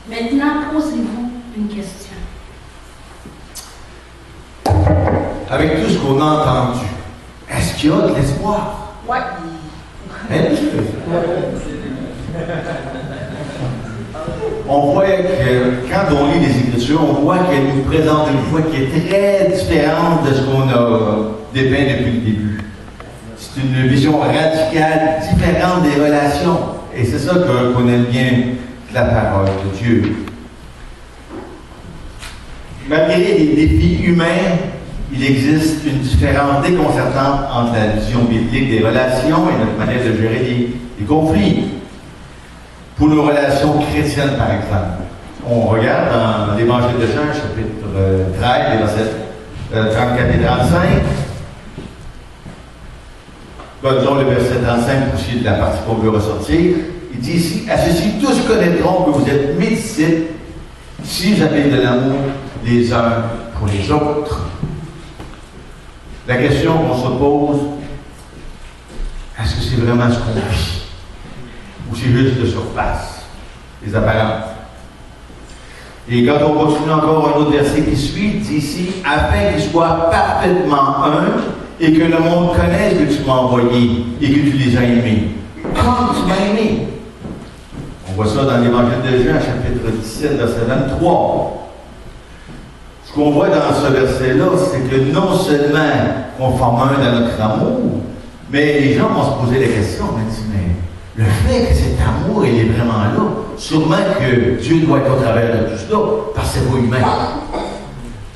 Maintenant, posez-vous une question. Avec tout ce qu'on a entendu, est-ce qu'il y a de l'espoir? Ouais. On voit que quand on lit les Écritures, on voit qu'elle nous présente une foi qui est très différente de ce qu'on a dépeint depuis le début. C'est une vision radicale, différente des relations. Et c'est ça qu'on aime bien de la parole de Dieu. Malgré les défis humains, il existe une différence déconcertante entre la vision biblique des relations et notre manière de gérer les conflits. Pour nos relations chrétiennes, par exemple, on regarde dans l'Évangile de Jean, chapitre 13, les versets 34 et 35. Disons le verset 35 pour de la partie qu'on veut ressortir. Il dit ici, à ceci, tous connaîtront que vous êtes mes disciples si vous avez de l'amour les uns pour les autres. La question qu'on se pose, est-ce que c'est vraiment ce qu'on vit? Ou c'est juste de surface, les apparences? Et quand on continue encore un autre verset qui suit, il dit ici, afin qu'ils soient parfaitement un et que le monde connaisse que tu m'as envoyé et que tu les as aimés. Comme tu m'as aimé. On voit ça dans l'Évangile de Jean, chapitre 17, verset 23. Ce qu'on voit dans ce verset-là, c'est que non seulement on forme un dans notre amour, mais les gens vont se poser la question, mais le fait que cet amour, il est vraiment là, sûrement que Dieu doit être au travers de tout cela, parce que c'est pas humain.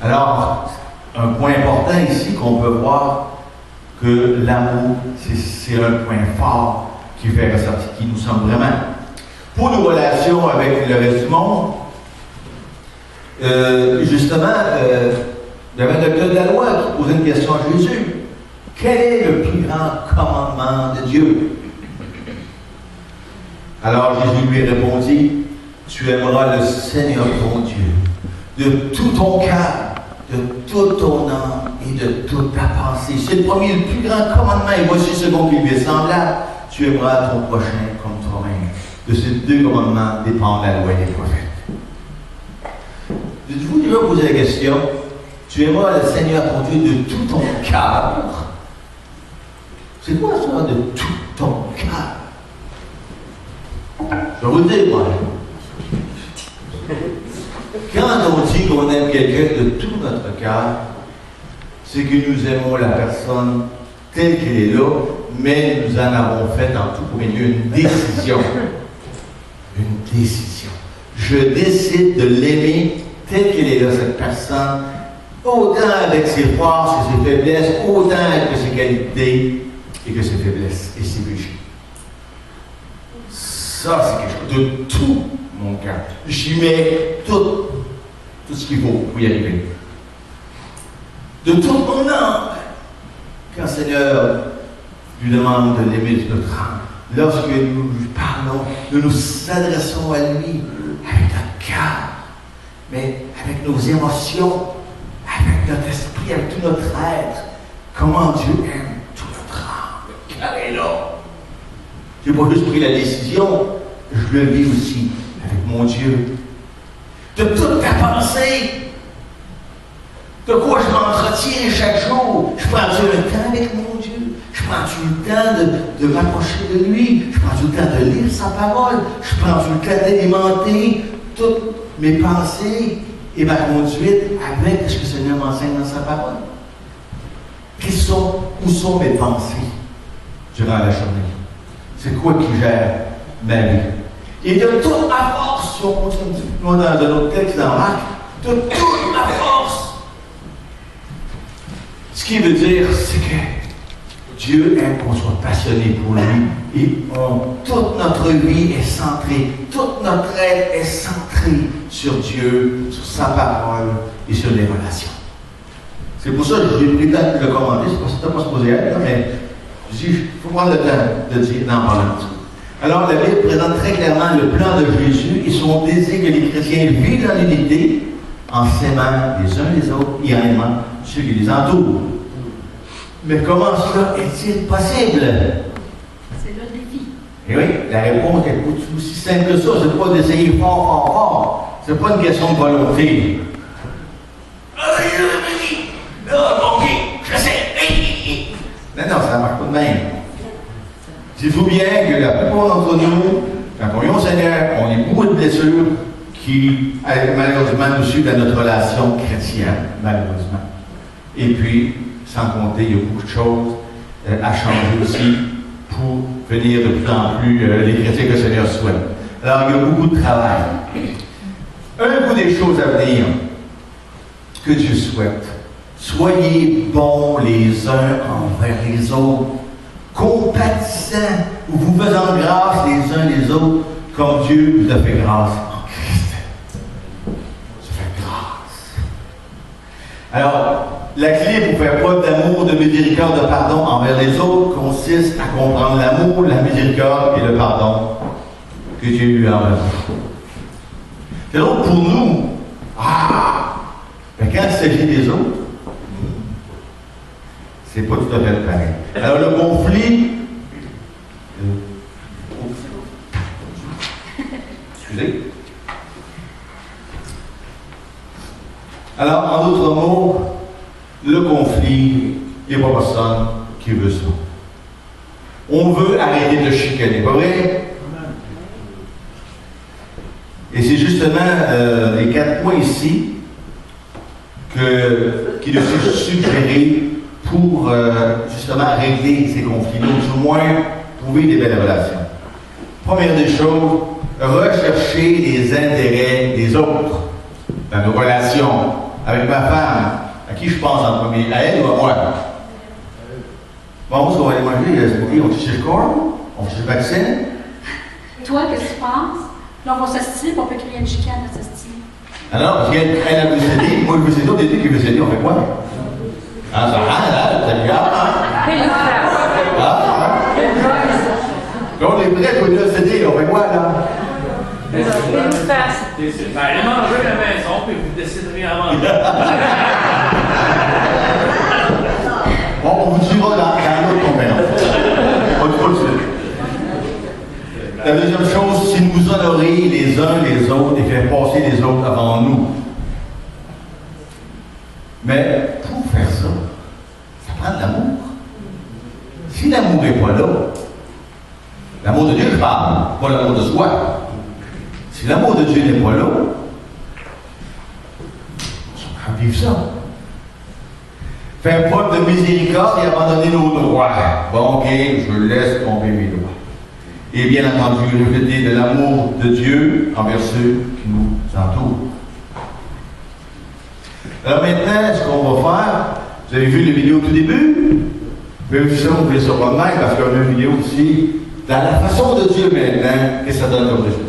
Alors, un point important ici qu'on peut voir, que l'amour, c'est un point fort qui fait ressortir, qui nous semble vraiment. Pour nos relations avec le reste du monde, justement, il y avait un docteur de la loi qui posait une question à Jésus. Quel est le plus grand commandement de Dieu? Alors Jésus lui répondit, tu aimeras le Seigneur ton Dieu de tout ton cœur, de toute ton âme et de toute ta pensée. C'est le premier, le plus grand commandement. Et voici ce second qui lui est semblable. Tu aimeras ton prochain comme toi-même. De ces deux commandements dépend la loi et les prophètes. Dites-vous déjà poser la question, tu aimeras le Seigneur ton Dieu de tout ton cœur. C'est quoi ça, de tout ton cœur? Je vais vous le dire, moi. Quand on dit qu'on aime quelqu'un de tout notre cœur, c'est que nous aimons la personne telle qu'elle est là, mais nous en avons fait en tout premier lieu une décision. Une décision. Je décide de l'aimer telle qu'elle est là, cette personne, autant avec ses forces et ses faiblesses, autant avec ses qualités et que ses faiblesses et ses péchés. Ça, c'est quelque chose de tout mon cœur. J'y mets tout ce qu'il faut pour y arriver. De tout mon âme. Quand le Seigneur lui demande de l'aimer de notre âme, lorsque nous lui parlons, nous nous adressons à lui avec notre cœur, mais avec nos émotions, avec notre esprit, avec tout notre être. Comment Dieu aime tout notre âme. Le cœur est là. Je n'ai pas juste pris la décision, je le vis aussi avec mon Dieu. De toute ta pensée, de quoi je m'entretiens chaque jour. Je prends le temps avec mon Dieu. Je prends le temps de m'approcher de lui. Je prends le temps de lire sa parole. Je prends le temps d'alimenter toutes mes pensées et ma conduite avec ce que le Seigneur m'enseigne dans sa parole. Où sont mes pensées durant la journée? C'est quoi qui gère ma vie? Et de toute ma force, si on continue un petit peu plus loin dans un autre texte dans Marc, de toute ma force. Ce qui veut dire, c'est que Dieu aime qu'on soit passionné pour lui et toute notre vie est centrée, toute notre être est centrée sur Dieu, sur sa parole et sur les relations. C'est pour ça que j'ai pris le temps de le commenter, c'est pas ça que pas supposé être, mais je dis, il faut prendre le temps de dire, d'en parler. Alors la Bible présente très clairement le plan de Jésus et son désir que les chrétiens vivent dans l'unité en s'aimant les uns les autres et en aimant ceux qui les entourent. Mais comment cela est-il possible? C'est le défi. Et oui, la réponse est aussi simple que ça. C'est pas d'essayer fort. C'est pas une question de volonté. OK, je sais. Non, ça ne marche pas de même. Dites-vous bien que la plupart d'entre nous, quand on vient au Seigneur, on a beaucoup de blessures qui, malheureusement, nous suivent dans notre relation chrétienne, malheureusement. Et puis, sans compter, il y a beaucoup de choses à changer aussi pour venir de plus en plus les chrétiens que le Seigneur souhaite. Alors, il y a beaucoup de travail. Un coup des choses à venir que Dieu souhaite. Soyez bons les uns envers les autres, compatissants, ou vous faisant grâce les uns les autres, comme Dieu vous a fait grâce en Christ. Ça fait grâce. Alors, la clé pour faire preuve d'amour, de miséricorde, de pardon envers les autres consiste à comprendre l'amour, la miséricorde et le pardon que Dieu lui a envers nous. C'est donc pour nous, mais quand il s'agit des autres, c'est pas tout à fait pareil. Alors le conflit, excusez. Alors, en d'autres mots, le conflit, il n'y a pas personne qui veut ça. On veut arrêter de chicaner, pas vrai? Et c'est justement les 4 points ici qui nous sont suggérés pour justement régler ces conflits-là, ou du moins trouver des belles relations. Première des choses, rechercher les intérêts des autres dans nos relations. Avec ma femme, à qui je pense en premier? À elle ou à moi? Bon, ce qu'on va aller manger, c'est OK, on touche le corps, on touche le vaccin. Toi, qu'est-ce que tu penses? Là, on va s'astier, on peut créer une chicane à s'astier. Ah non, parce qu'elle a veut s'aider, moi je veux s'aider, t'es qui veut s'aider, on fait quoi? Ah, ça rend, là, t'as bien, Quand on est prêt, on veut s'aider, on fait quoi, là? Allez manger à la maison, puis vous déciderez à manger. Bon, on vous suivra dans l'autre conférence. On continue. La deuxième chose, c'est nous honorer les uns les autres et faire passer les autres avant nous. Mais pour faire ça, ça prend de l'amour. Si l'amour n'est pas là, l'amour de Dieu, je parle, pas l'amour de soi. Si l'amour de Dieu n'est pas là, on va vivre ça. Faire preuve de miséricorde et abandonner nos droits. Bon, OK, je laisse tomber mes droits. Et bien entendu, refléter de l'amour de Dieu envers ceux qui nous entourent. Alors maintenant, ce qu'on va faire, vous avez vu la vidéo au tout début? Même si on fait ça pas de même, parce qu'on a une vidéo aussi dans la façon de Dieu maintenant, et ça donne comme résultat.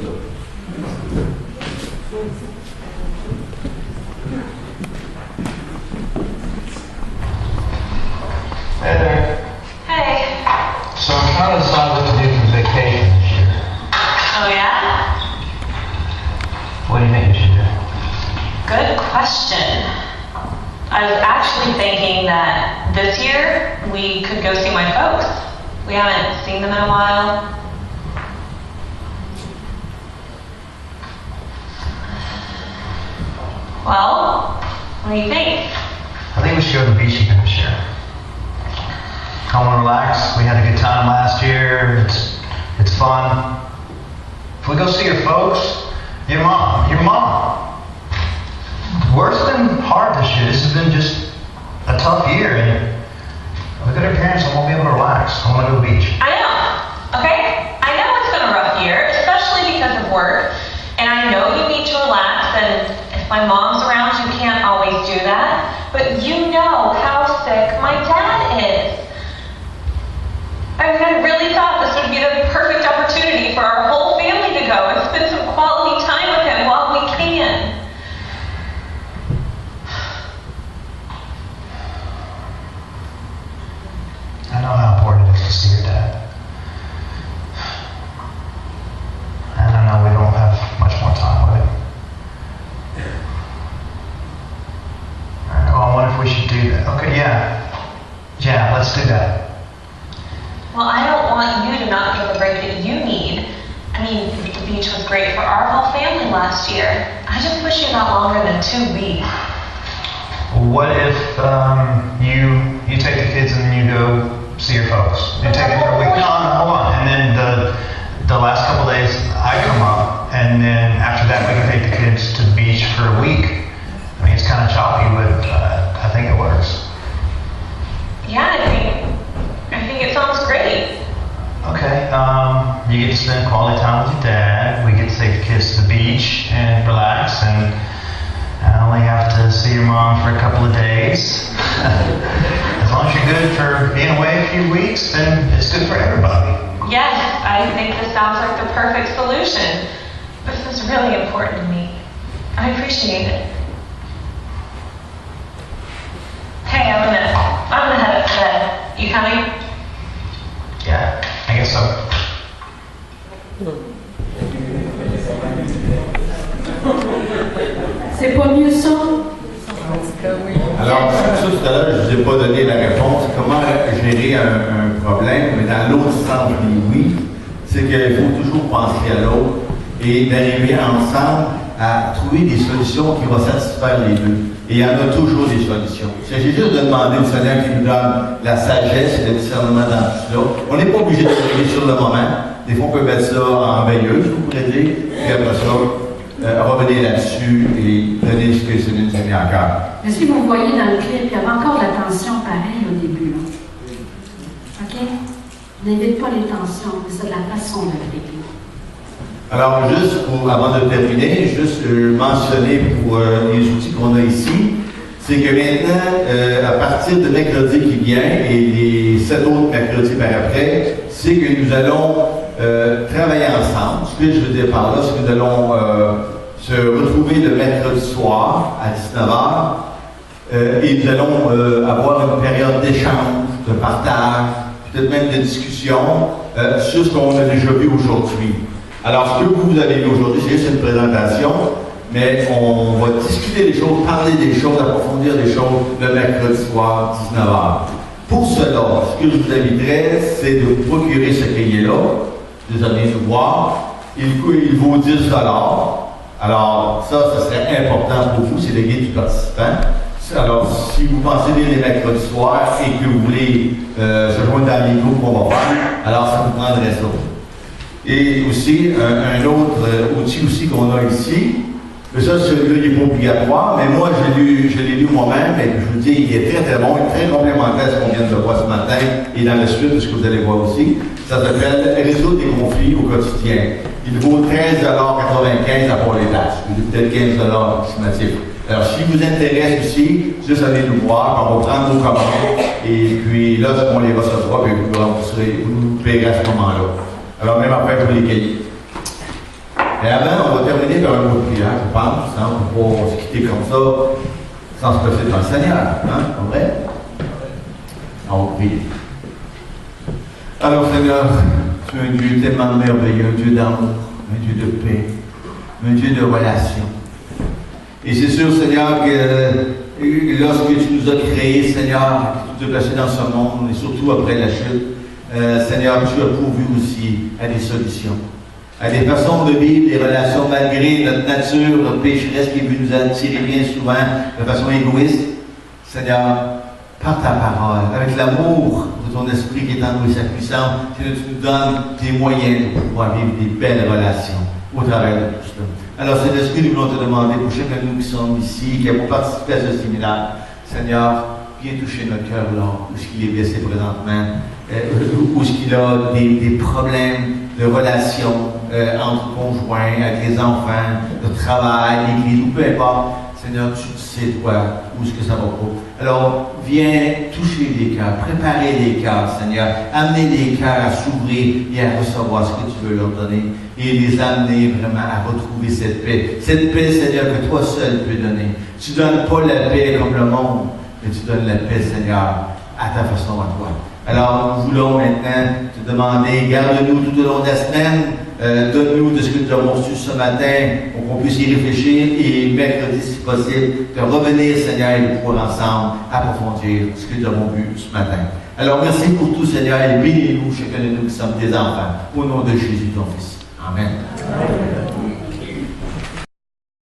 good question. I was actually thinking that this year we could go see my folks. We haven't seen them in a while. Well, what do you think? I think we should go to the beach again this year. I want to relax. We had a good time last year. It's fun. If we go see your folks, your mom. Worse than hard this year. This has been just a tough year, and look at her parents. I won't be able to relax. I want to go to the beach. I know, okay? I know it's been a rough year, especially because of work, and I know you need to relax, and if my mom's around, you can't always do that, but you know how sick my dad is. I mean, I really thought this would be the perfect opportunity for our whole family to go and spend some quality time with him while we can. I know how important it is to see your dad. And I know we don't have much more time with him. Well, I wonder if we should do that. Okay, yeah. Yeah, let's do that. Well, I don't want you to not get the break that you need. I mean, the beach was great for our whole family last year. I just wish you got longer than 2 weeks. What if you take the kids and then you go see your folks? You take it for a week. No, hold on. And then the last couple days I come up, and then after that we can take the kids to the beach for a week. I mean, it's kind of choppy, but I think it works. Yeah, I think it sounds great. Okay, you get to spend quality time with your dad. We get to take the kids to the beach and relax, and I only have to see your mom for a couple of days. As long as you're good for being away a few weeks, then it's good for everybody. Yes, I think this sounds like the perfect solution. This is really important to me. I appreciate it. Hey, I'm gonna head up to bed. You coming? Yeah, I guess so. C'est pas mieux ça? Alors, ça, tout à l'heure, je ne vous ai pas donné la réponse. Comment gérer un problème, mais dans l'autre sens du oui, c'est qu'il faut toujours penser à l'autre et d'arriver ensemble à trouver des solutions qui vont satisfaire les deux. Et il y en a toujours des solutions. Il s'agit juste de demander au Seigneur qui nous donne la sagesse et le discernement dans tout cela. On n'est pas obligé de régler sur le moment. Des fois, on peut mettre ça en veilleuse, je pourrais dire, puis après ça, revenir là-dessus et donner ce que le Seigneur nous a mis en cœur. Mais si vous voyez dans le clip, il y avait encore la tension pareille au début. OK? N'évite pas les tensions, mais c'est de la façon de le régler. Alors, juste avant de terminer, juste mentionner pour les outils qu'on a ici, c'est que maintenant, à partir de mercredi qui vient et les 7 autres mercredis par après, c'est que nous allons travailler ensemble. Ce que je veux dire par là, c'est que nous allons se retrouver le mercredi soir à 19h et nous allons avoir une période d'échange, de partage, peut-être même de discussion sur ce qu'on a déjà vu aujourd'hui. Alors, ce que vous avez vu aujourd'hui, c'est juste une présentation, mais on va discuter des choses, parler des choses, approfondir des choses le mercredi soir, 19h. Pour cela, ce que je vous inviterais, c'est de vous procurer ce cahier-là, de donner nous voir. Il vaut 10 $. Alors, ça serait important pour vous, c'est le guide du participant. Alors, si vous pensez lire les mercredis soirs et que vous voulez se joindre dans les groupes qu'on va faire, alors ça vous prendrait ça. Et aussi, un autre outil aussi qu'on a ici, ça, celui-là, il n'est pas obligatoire, mais moi, je l'ai lu moi-même, et je vous dis, il est très, très bon, très complémentaire à ce qu'on vient de voir ce matin, et dans la suite de ce que vous allez voir aussi. Ça s'appelle « Résoudre des conflits au quotidien ». Il vaut 13,95 $ à part les taxes, peut-être 15 $ approximatifs. Alors, si vous intéresse aussi, juste allez nous voir, on va prendre vos commandes, et puis là, on les recevra, puis vous paierez à ce moment-là. Alors, même après, je vous les cahiers. Et avant, on va terminer par un mot de prière, je pense, hein, on ne peut pas se quitter comme ça sans se placer dans le Seigneur, hein, pas vrai? On va prier. Alors, Seigneur, tu es un Dieu tellement merveilleux, un Dieu d'amour, un Dieu de paix, un Dieu de relation. Et c'est sûr, Seigneur, que lorsque tu nous as créés, Seigneur, que tu nous as placés dans ce monde, et surtout après la chute, Seigneur, tu as pourvu aussi à des solutions, à des façons de vivre des relations malgré notre nature, notre pécheresse qui veut nous attirer bien souvent de façon égoïste. Seigneur, par ta parole, avec l'amour de ton esprit qui est en nous et sa puissance, tu nous donnes des moyens de pouvoir vivre des belles relations au travers de tout cela. Alors, c'est ce que nous voulons te demander pour chacun de nous qui sommes ici, qui avons participé à ce séminaire. Seigneur, viens toucher notre cœur là, où est-ce qu'il est blessé présentement, où est-ce qu'il a des problèmes de relations entre conjoints, avec les enfants, de travail, l'église, ou peu importe. Seigneur, tu sais, toi, où est-ce que ça va pas. Alors, viens toucher les cœurs, préparer les cœurs, Seigneur, amener les cœurs à s'ouvrir et à recevoir ce que tu veux leur donner et les amener vraiment à retrouver cette paix. Cette paix, Seigneur, que toi seul peux donner. Tu ne donnes pas la paix comme le monde, mais tu donnes la paix, Seigneur, à ta façon, à toi. Alors, nous voulons maintenant te demander, garde-nous tout au long de la semaine, donne-nous de ce que nous avons reçu ce matin pour qu'on puisse y réfléchir et mercredi, si possible, de revenir, Seigneur, et de pouvoir ensemble approfondir ce que nous avons vu ce matin. Alors, merci pour tout, Seigneur, et bénis-nous, chacun de nous qui sommes des enfants, au nom de Jésus, ton Fils. Amen.